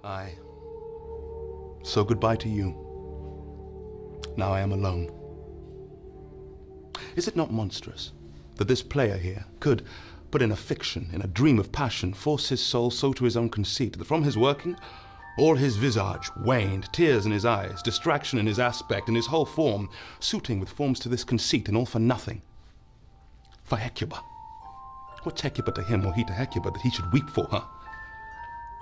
Aye. So goodbye to you. Now I am alone. Is it not monstrous that this player here could, but in a fiction, in a dream of passion, force his soul so to his own conceit that from his working all his visage waned, tears in his eyes, distraction in his aspect, and his whole form suiting with forms to this conceit, and all for nothing? For Hecuba. What's Hecuba to him, or he to Hecuba, that he should weep for her?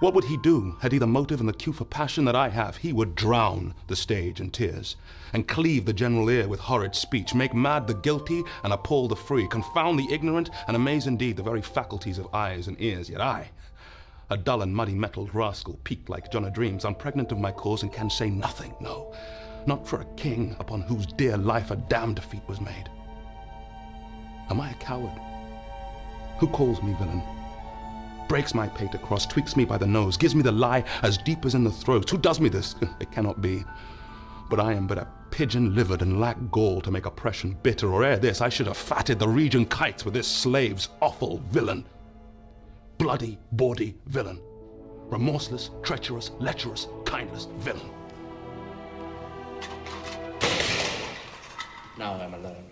What would he do, had he the motive and the cue for passion that I have? He would drown the stage in tears, and cleave the general ear with horrid speech, make mad the guilty and appall the free, confound the ignorant, and amaze indeed the very faculties of eyes and ears. Yet I, a dull and muddy-mettled rascal, peaked like John o' Dreams, I'm pregnant of my cause and can say nothing, no, not for a king upon whose dear life a damned defeat was made. Am I a coward? Who calls me villain? Breaks my pate across, tweaks me by the nose, gives me the lie as deep as in the throat. Who does me this? It cannot be. But I am but a pigeon-livered and lack gall to make oppression bitter, or ere this I should have fatted the region kites with this slave's awful villain. Bloody, bawdy villain. Remorseless, treacherous, lecherous, kindless villain. Now I'm alone.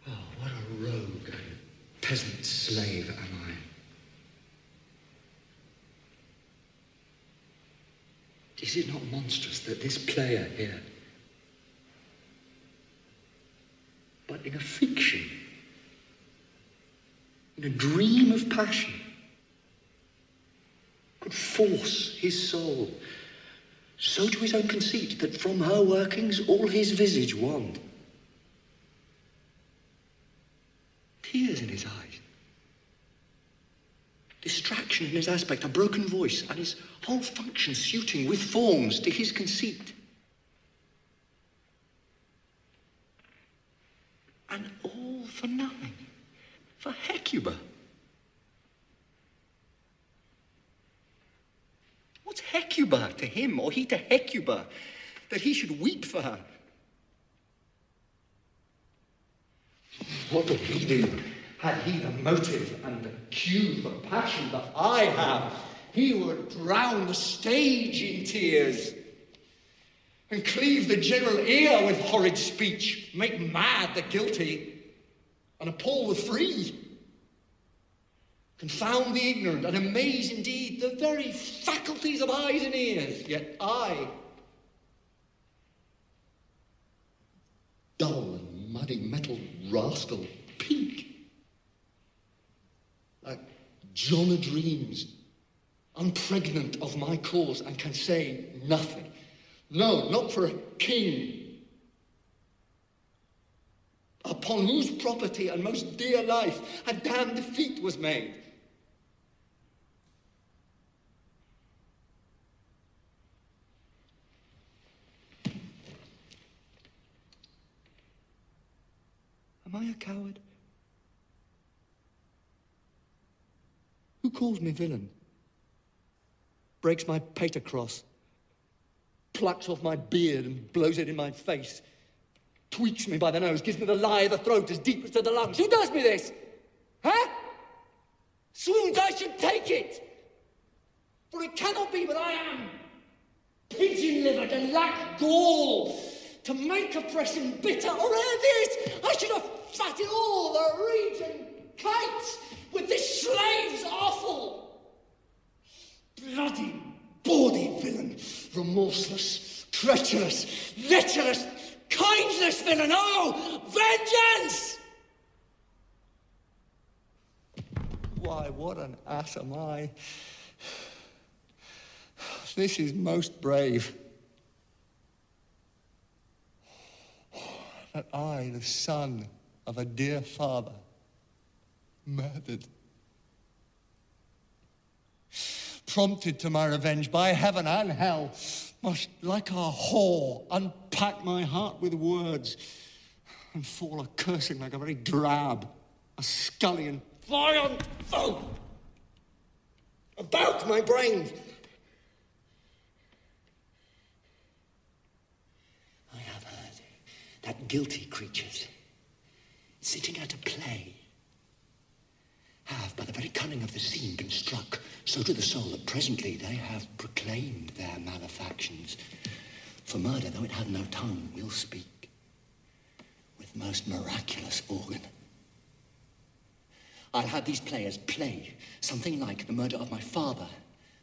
Oh, what a rogue and peasant slave am I. Is it not monstrous that this player here, but in a fiction, in a dream of passion, could force his soul so to his own conceit that from her workings all his visage wanned? Tears in his eyes, distraction in his aspect, a broken voice, and his whole function suiting with forms to his conceit. And all for nothing, for Hecuba. What's Hecuba to him, or he to Hecuba, that he should weep for her? What would he do had he the motive and the cue for passion that I have? He would drown the stage in tears and cleave the general ear with horrid speech, make mad the guilty and appall the free, confound the ignorant and amaze indeed the very faculties of eyes and ears. Yet I, dull and muddy metal rascal, peak like John o' Dreams, unpregnant of my cause, and can say nothing. No, not for a king, upon whose property and most dear life a damned defeat was made. Am I a coward? Who calls me villain? Breaks my pate across, plucks off my beard and blows it in my face, tweaks me by the nose, gives me the lie of the throat as deep as to the lungs. Who does me this? Huh? Swoons I should take it, for it cannot be but I am pigeon-livered and lack gall to make oppression bitter, or ere this I should have fatted all the region kites with this slave's offal. Bloody, bawdy villain, remorseless, treacherous, lecherous, kindless villain, oh, vengeance! Why, what an ass am I. This is most brave. That I, the son of a dear father, murdered, prompted to my revenge by heaven and hell, must, like a whore, unpack my heart with words and fall a-cursing like a very drab, a scullion, violent foe about my brains. I have heard that guilty creatures, sitting at a play, have, by the very cunning of the scene, been struck so to the soul that presently they have proclaimed their malefactions. For murder, though it have no tongue, will speak with most miraculous organ. I'll have these players play something like the murder of my father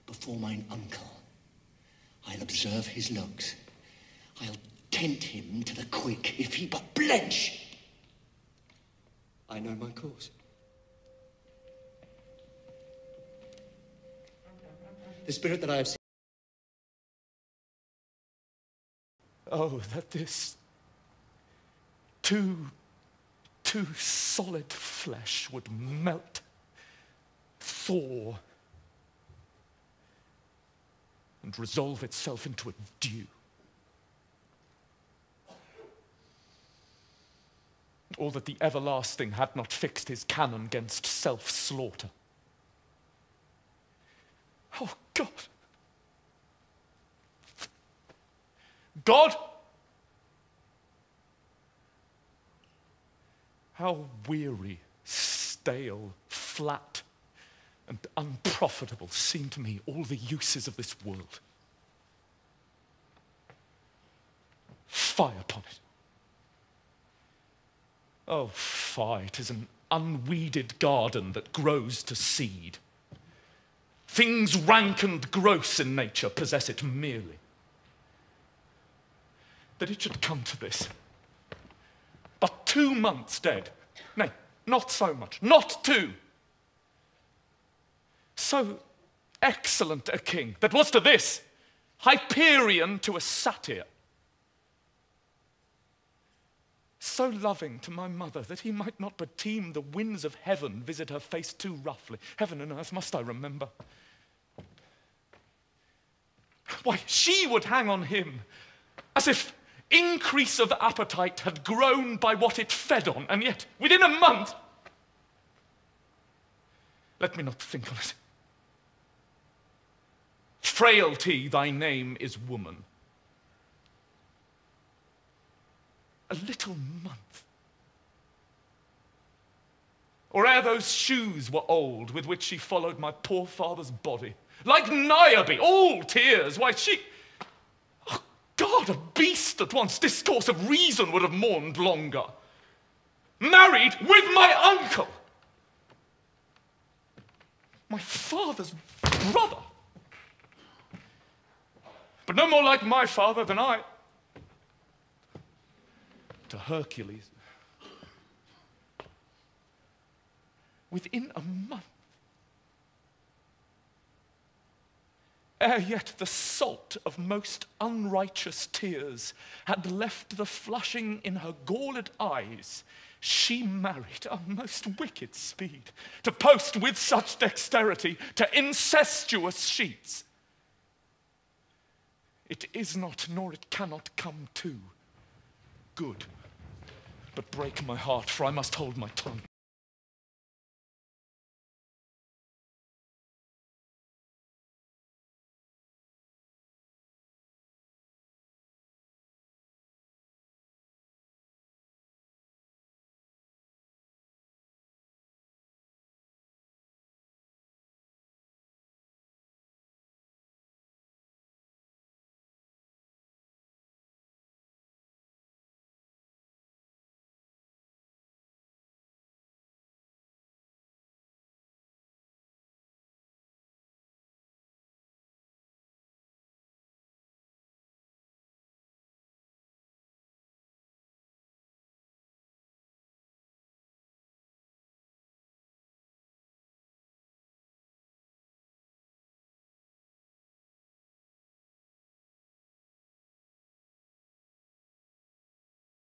before mine uncle. I'll observe his looks. I'll tent him to the quick, if he but blench. I know my course. The spirit that I have seen. Oh, that this too solid flesh would melt, thaw, and resolve itself into a dew. Or that the everlasting had not fixed his canon against self-slaughter. Oh, God. God! How weary, stale, flat, and unprofitable seem to me all the uses of this world. Fie upon it. Oh, fie, 'tis an unweeded garden that grows to seed. Things rank and gross in nature possess it merely. That it should come to this. But 2 months dead. Nay, not so much, not 2. So excellent a king that was to this, Hyperion to a satyr. So loving to my mother that he might not but deem the winds of heaven visit her face too roughly. Heaven and earth must I remember. Why, she would hang on him as if increase of appetite had grown by what it fed on, and yet within a month. Let me not think on it. Frailty, thy name is woman. A little month. Or ere those shoes were old with which she followed my poor father's body, like Niobe, all tears, why she... Oh God, a beast at once, discourse of reason would have mourned longer. Married with my uncle! My father's brother! But no more like my father than I. To Hercules. Within a month. Ere yet the salt of most unrighteous tears had left the flushing in her galled eyes, she married a most wicked speed, to post with such dexterity to incestuous sheets. It is not, nor it cannot come to good, but break my heart, for I must hold my tongue.